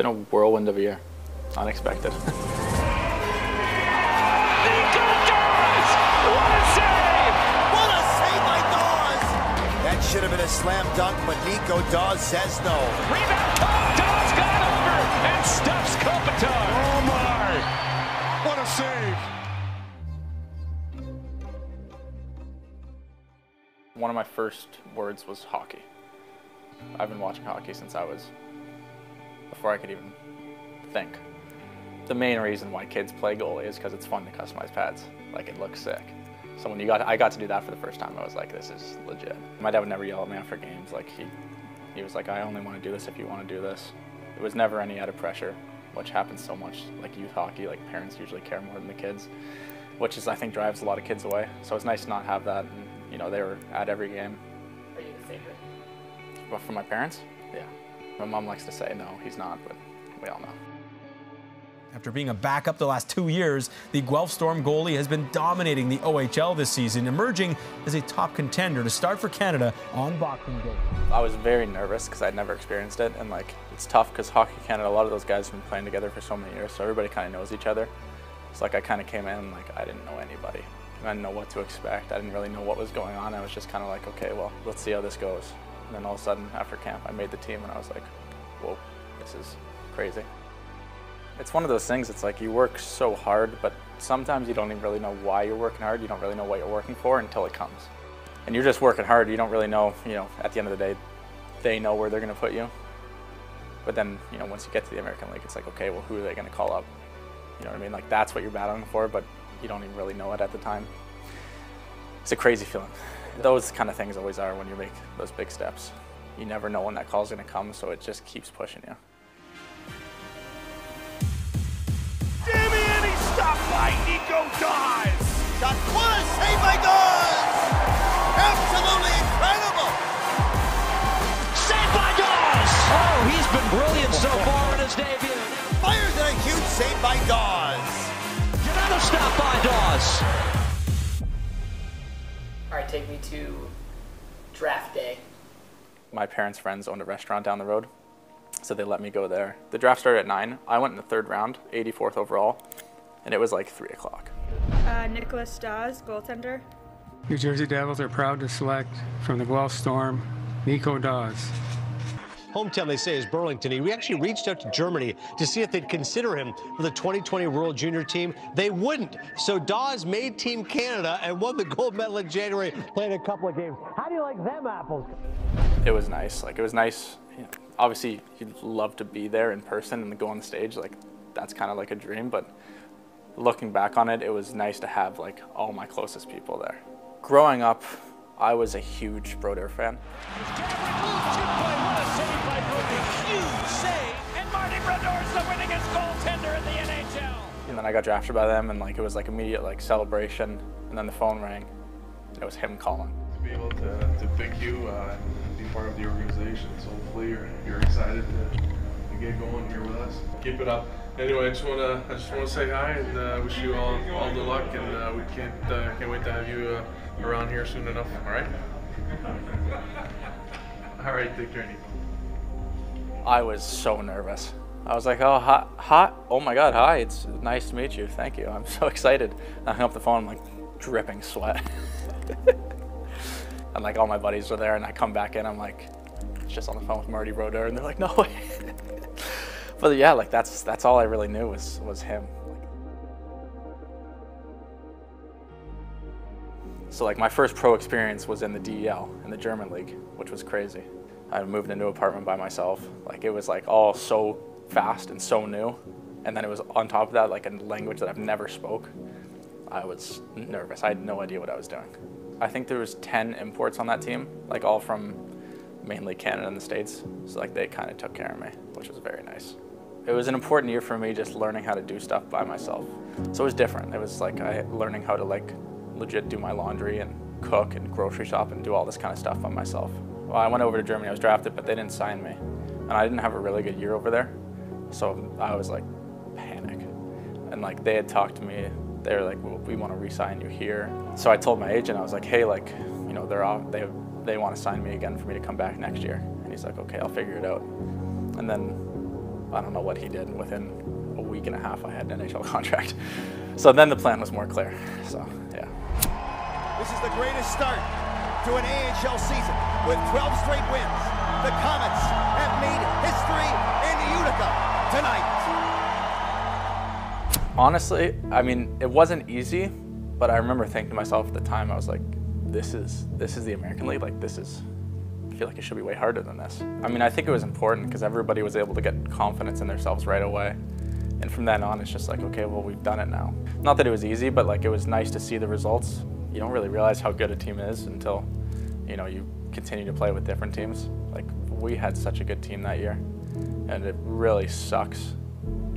been a whirlwind of a year. Unexpected. Nico Daws! What a save! What a save by Daws! That should have been a slam dunk, but Nico Daws says no. Rebound, Daws got over and stuffs Kopitar. Oh my! What a save! One of my first words was hockey. I've been watching hockey since before I could even think. The main reason why kids play goalie is because it's fun to customize pads. Like, it looks sick. So when I got to do that for the first time, I was like, this is legit. My dad would never yell at me after games. Like, he was like, I only want to do this if you want to do this. It was never any added pressure, which happens so much. Like youth hockey, like parents usually care more than the kids, which is, I think, drives a lot of kids away. So it's nice to not have that. And, you know, they were at every game. Are you the favorite? But for my parents, yeah. My mom likes to say no, he's not, but we all know. After being a backup the last 2 years, the Guelph Storm goalie has been dominating the OHL this season, emerging as a top contender to start for Canada on Boxing Day. I was very nervous because I'd never experienced it, and like it's tough because Hockey Canada, a lot of those guys have been playing together for so many years, so everybody kind of knows each other. So like I kind of came in like I didn't know anybody. I didn't know what to expect. I didn't really know what was going on. I was just kind of like, okay, well, let's see how this goes. And then all of a sudden, after camp, I made the team, and I was like, whoa, this is crazy. It's one of those things, it's like you work so hard, but sometimes you don't even really know why you're working hard. You don't really know what you're working for until it comes. And you're just working hard. You don't really know, you know, at the end of the day, they know where they're going to put you. But then, you know, once you get to the American League, it's like, okay, well, who are they going to call up? You know what I mean? Like, that's what you're battling for, but you don't even really know it at the time. It's a crazy feeling. Those kind of things always are when you make those big steps. You never know when that call's going to come, so it just keeps pushing you. And he's stopped by Nico Daws! Shot, what a save by Daws! Absolutely incredible! Saved by Daws! Oh, he's been brilliant so far in his debut. Fires in a huge save by Daws! Another stop by Daws. All right, take me to draft day. My parents' friends owned a restaurant down the road, so they let me go there. The draft started at 9. I went in the 3rd round, 84th overall, and it was like 3 o'clock. Nico Daws, goaltender. New Jersey Devils are proud to select from the Guelph Storm, Nico Daws. Hometown, they say, is Burlington. He actually reached out to Germany to see if they'd consider him for the 2020 World Junior team. They wouldn't. So Daws made Team Canada and won the gold medal in January, playing a couple of games. How do you like them apples? It was nice. Like, it was nice. You know, obviously, you'd love to be there in person and go on the stage. Like, that's kind of like a dream. But looking back on it, it was nice to have like all my closest people there. Growing up, I was a huge Brodeur fan. And then I got drafted by them, and like it was like immediate like celebration. And then the phone rang, and it was him calling. To be able to pick you and be part of the organization, so hopefully you're excited to get going here with us. Keep it up. Anyway, I just wanna say hi and wish you all the luck, and we can't wait to have you around here soon enough. All right. All right, take care, Nico. I was so nervous. I was like, oh, hi, oh my God, hi, it's nice to meet you, thank you. I'm so excited. I hung up the phone, I'm like dripping sweat. And like all my buddies were there, and I come back in, I'm like, just on the phone with Marty Brodeur, and they're like, no way. But yeah, like that's all I really knew was him. So like my first pro experience was in the DEL, in the German league, which was crazy. I moved into an apartment by myself. Like it was like all so fast and so new. And then it was on top of that, like a language that I've never spoke. I was nervous. I had no idea what I was doing. I think there was 10 imports on that team, like all from mainly Canada and the States. So like they kind of took care of me, which was very nice. It was an important year for me just learning how to do stuff by myself. So it was different. It was like learning how to like legit do my laundry and cook and grocery shop and do all this kind of stuff by myself. Well, I went over to Germany, I was drafted, but they didn't sign me. And I didn't have a really good year over there. So I was like, panic. And like they had talked to me, they were like, well, we want to re-sign you here. So I told my agent, I was like, hey, like, you know, they want to sign me again for me to come back next year. And he's like, okay, I'll figure it out. And then I don't know what he did. Within a week and a half, I had an NHL contract. So then the plan was more clear. So, yeah. This is the greatest start to an AHL season with 12 straight wins. The Comets have made history in Utica tonight. Honestly, I mean, it wasn't easy, but I remember thinking to myself at the time, I was like, this is the American League. Like, I feel like it should be way harder than this. I mean, I think it was important because everybody was able to get confidence in themselves right away. And from then on, it's just like, okay, well, we've done it now. Not that it was easy, but like, it was nice to see the results. You don't really realize how good a team is until, you know, you continue to play with different teams. Like, we had such a good team that year, and it really sucks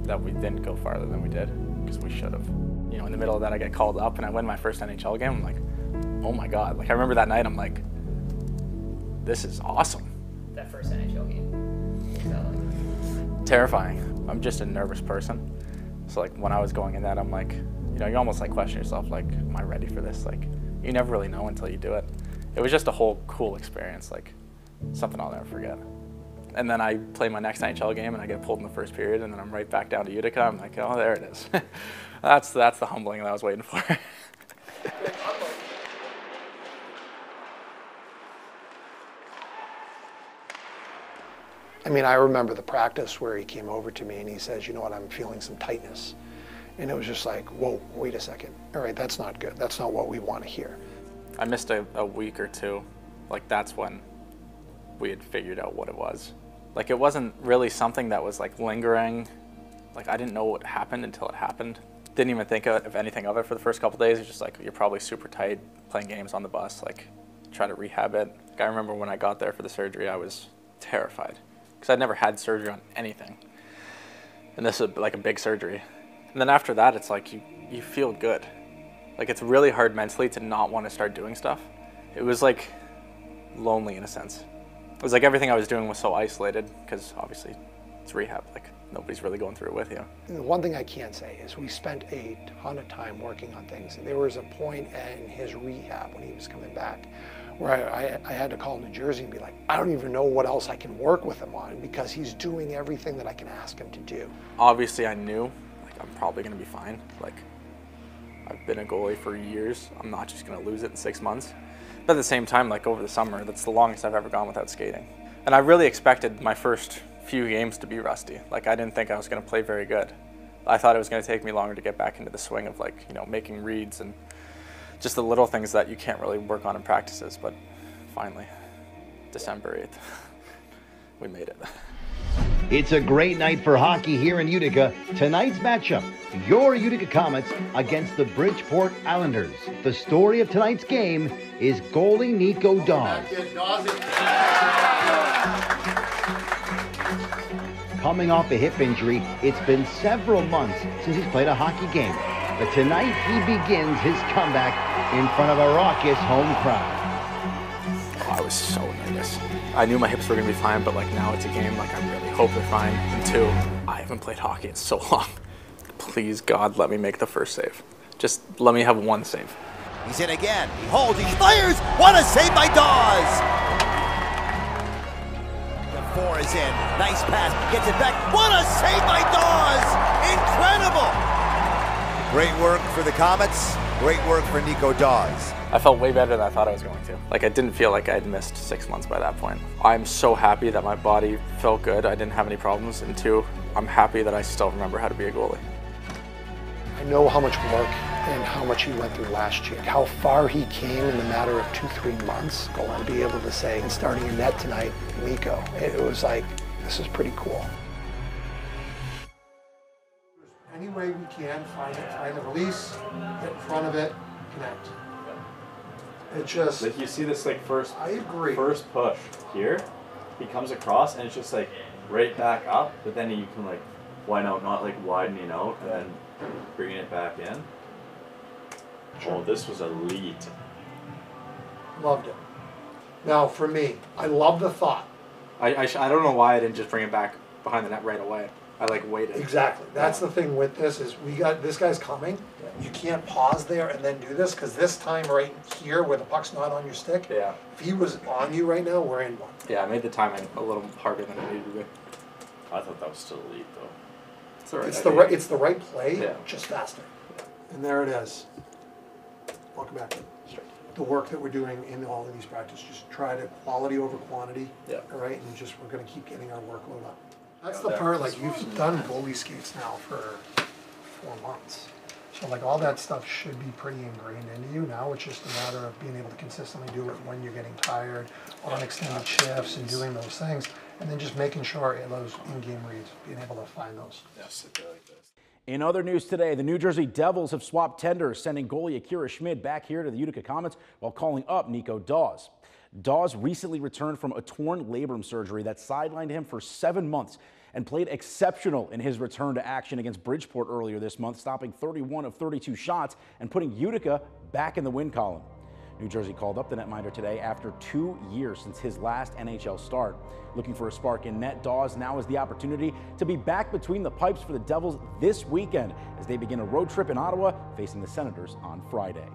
that we didn't go farther than we did, because we should have. You know, in the middle of that, I get called up and I win my first NHL game. I'm like, oh my God. Like, I remember that night, I'm like, this is awesome. That first NHL game. Terrifying. I'm just a nervous person. So like, when I was going in that, I'm like, you know, you almost like question yourself, like, am I ready for this? Like, you never really know until you do it. It was just a whole cool experience, like something I'll never forget. And then I play my next NHL game and I get pulled in the first period, and then I'm right back down to Utica. I'm like, oh, there it is. That's the humbling that I was waiting for. I mean, I remember the practice where he came over to me and he says, you know what, I'm feeling some tightness. And it was just like, whoa, wait a second. All right, that's not good. That's not what we want to hear. I missed a week or two. Like, that's when we had figured out what it was. Like, it wasn't really something that was like lingering. Like, I didn't know what happened until it happened. Didn't even think of anything of it for the first couple of days. It's just like, you're probably super tight, playing games on the bus, like, try to rehab it. Like, I remember when I got there for the surgery, I was terrified, because I'd never had surgery on anything. And this was like a big surgery. And then after that, it's like, you feel good. Like, it's really hard mentally to not want to start doing stuff. It was like lonely in a sense. It was like everything I was doing was so isolated, because obviously it's rehab. Like, nobody's really going through it with you. And the one thing I can say is we spent a ton of time working on things. And there was a point in his rehab when he was coming back where I had to call New Jersey and be like, I don't even know what else I can work with him on, because he's doing everything that I can ask him to do. Obviously, I knew, like, I'm probably going to be fine. Like, I've been a goalie for years. I'm not just going to lose it in 6 months. But at the same time, like, over the summer, that's the longest I've ever gone without skating. And I really expected my first few games to be rusty. Like, I didn't think I was going to play very good. I thought it was going to take me longer to get back into the swing of, like, you know, making reads and just the little things that you can't really work on in practices. But finally, December 8th, we made it. It's a great night for hockey here in Utica. Tonight's matchup, your Utica Comets against the Bridgeport Islanders. The story of tonight's game is goalie Nico Daws. Coming off a hip injury, it's been several months since he's played a hockey game. But tonight he begins his comeback in front of a raucous home crowd. Oh, I was so nervous. I knew my hips were going to be fine, but like, now it's a game, like, I really hope they're fine. And two, I haven't played hockey in so long. Please, God, let me make the first save. Just let me have one save. He's in again. He holds, he fires. What a save by Daws! The 4 is in. Nice pass. Gets it back. What a save by Daws! Incredible! Great work for the Comets. Great work for Nico Daws. I felt way better than I thought I was going to. Like, I didn't feel like I had missed 6 months by that point. I'm so happy that my body felt good. I didn't have any problems. And two, I'm happy that I still remember how to be a goalie. I know how much work and how much he went through last year, how far he came in the matter of 2-3 months. Going to be able to say, and starting in net tonight, Nico, it was like, this is pretty cool. Any way we can, find the release, get in front of it, connect. It just, like, you see this, like, first push here, he comes across and it's just like right back up, but then you can, like, widen out, not like widening out and then bringing it back in. Sure. Oh, this was elite. Loved it. Now for me, I love the thought. I don't know why I didn't just bring it back behind the net right away. I like waited. Exactly. That's the thing with this is this guy's coming. You can't pause there and then do this, because this time right here where the puck's not on your stick, if he was on you right now, we're in one. Yeah, I made the timing a little harder than it needed to be. I thought that was still elite, though. It's the right play, yeah. Just faster. And there it is. Welcome back. The work that we're doing in all of these practices, just try to quality over quantity. Yeah. All right, and just we're going to keep getting our workload up. That's the part, like you've done goalie skates now for 4 months. So like all that stuff should be pretty ingrained into you. Now it's just a matter of being able to consistently do it when you're getting tired, on extended shifts and doing those things. And then just making sure those in-game reads, being able to find those. Yes, like this. In other news today, the New Jersey Devils have swapped tenders, sending goalie Akira Schmid back here to the Utica Comets while calling up Nico Daws. Daws recently returned from a torn labrum surgery that sidelined him for 7 months and played exceptional in his return to action against Bridgeport earlier this month, stopping 31 of 32 shots and putting Utica back in the win column. New Jersey called up the netminder today after 2 years since his last NHL start. Looking for a spark in net, Daws now has the opportunity to be back between the pipes for the Devils this weekend as they begin a road trip in Ottawa, facing the Senators on Friday.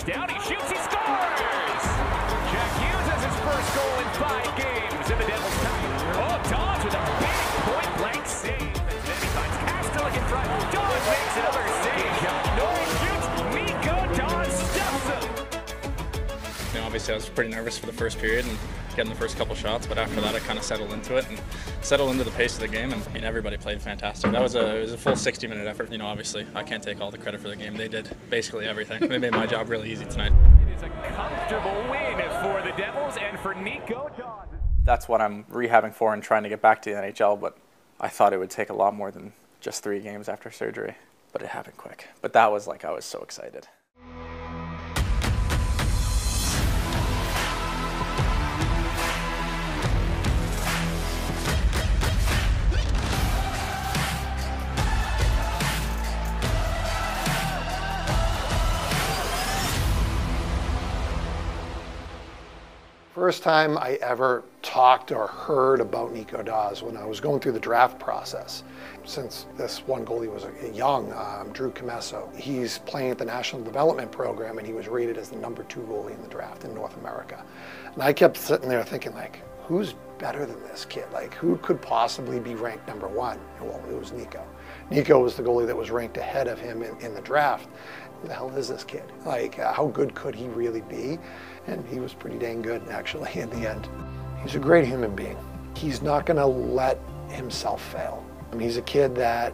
Down, he shoots, he scores! Jack Hughes has his first goal in 5 games in the Devils' time. Oh, Daws with a big point-blank save. And then he finds Kastelik in front. Daws makes another save. Norris shoots, Nico Daws stuffs him. You know, obviously I was pretty nervous for the first period and getting the first couple shots, but after that I kind of settled into it and settled into the pace of the game, and I mean, everybody played fantastic. It was a full 60-minute effort. You know, obviously I can't take all the credit for the game. They did basically everything. They made my job really easy tonight. It is a comfortable win for the Devils and for Nico Daws. That's what I'm rehabbing for and trying to get back to the NHL, but I thought it would take a lot more than just 3 games after surgery, but it happened quick. But that was like, I was so excited. First time I ever talked or heard about Nico Daws when I was going through the draft process. Since this one goalie was young, Drew Comesso, he's playing at the National Development Program and he was rated as the #2 goalie in the draft in North America. And I kept sitting there thinking, like, who's better than this kid? Like, who could possibly be ranked #1? Well, it was Nico. Nico was the goalie that was ranked ahead of him in the draft. Who the hell is this kid? Like, how good could he really be? And he was pretty dang good, actually, in the end. He's a great human being. He's not going to let himself fail. I mean, he's a kid that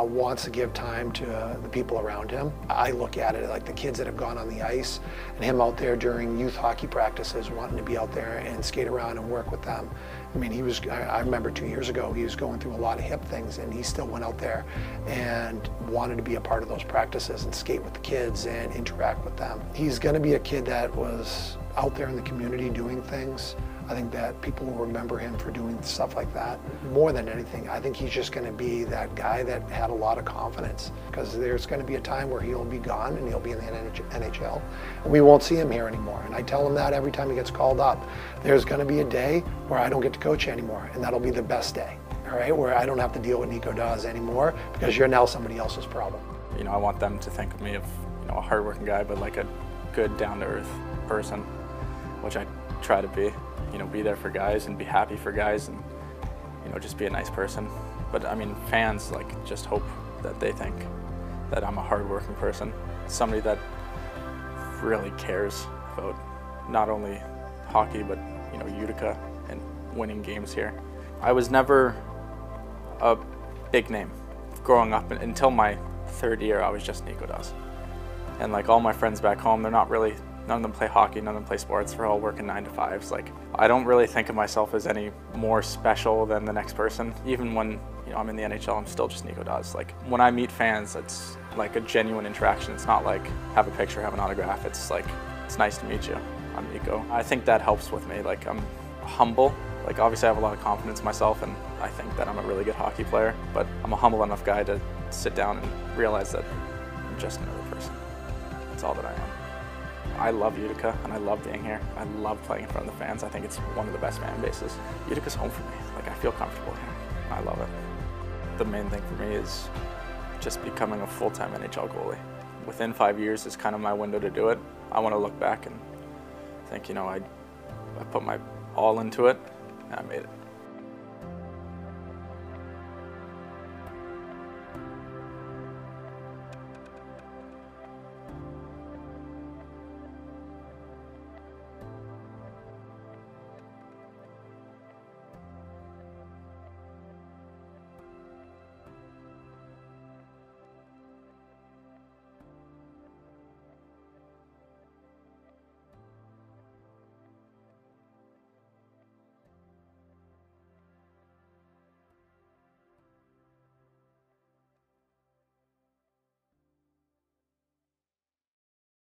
wants to give time to the people around him. I look at it like the kids that have gone on the ice and him out there during youth hockey practices, wanting to be out there and skate around and work with them. I mean, I remember 2 years ago, he was going through a lot of hip things and he still went out there and wanted to be a part of those practices and skate with the kids and interact with them. He's going to be a kid that was out there in the community doing things. I think that people will remember him for doing stuff like that. More than anything, I think he's just going to be that guy that had a lot of confidence, because there's going to be a time where he'll be gone and he'll be in the NHL and we won't see him here anymore. And I tell him that every time he gets called up. There's going to be a day where I don't get to coach anymore, and that'll be the best day, all right, where I don't have to deal with Nico Daws anymore because you're now somebody else's problem. You know, I want them to think of me of, you know, a hardworking guy, but like a good, down-to-earth person, which I try to be. You know, be there for guys and be happy for guys and, you know, just be a nice person. But I mean, fans like just hope that they think that I'm a hardworking person, somebody that really cares about not only hockey, but, you know, Utica and winning games here. I was never a big name growing up. Until my 3rd year, I was just Nico Daws. And like all my friends back home, they're not really, none of them play hockey, none of them play sports, they're all working 9 to 5s. Like, I don't really think of myself as any more special than the next person. Even when, you know, I'm in the NHL, I'm still just Nico Daws. Like, when I meet fans, it's like a genuine interaction. It's not like have a picture, have an autograph. It's like, it's nice to meet you. I'm Nico. I think that helps with me. Like, I'm humble. Like, obviously I have a lot of confidence in myself, and I think that I'm a really good hockey player, but I'm a humble enough guy to sit down and realize that I'm just another person. That's all that I am. I love Utica, and I love being here. I love playing in front of the fans. I think it's one of the best fan bases. Utica's home for me. Like, I feel comfortable here. I love it. The main thing for me is just becoming a full-time NHL goalie. Within 5 years is kind of my window to do it. I want to look back and think, you know, I put my all into it, and I made it.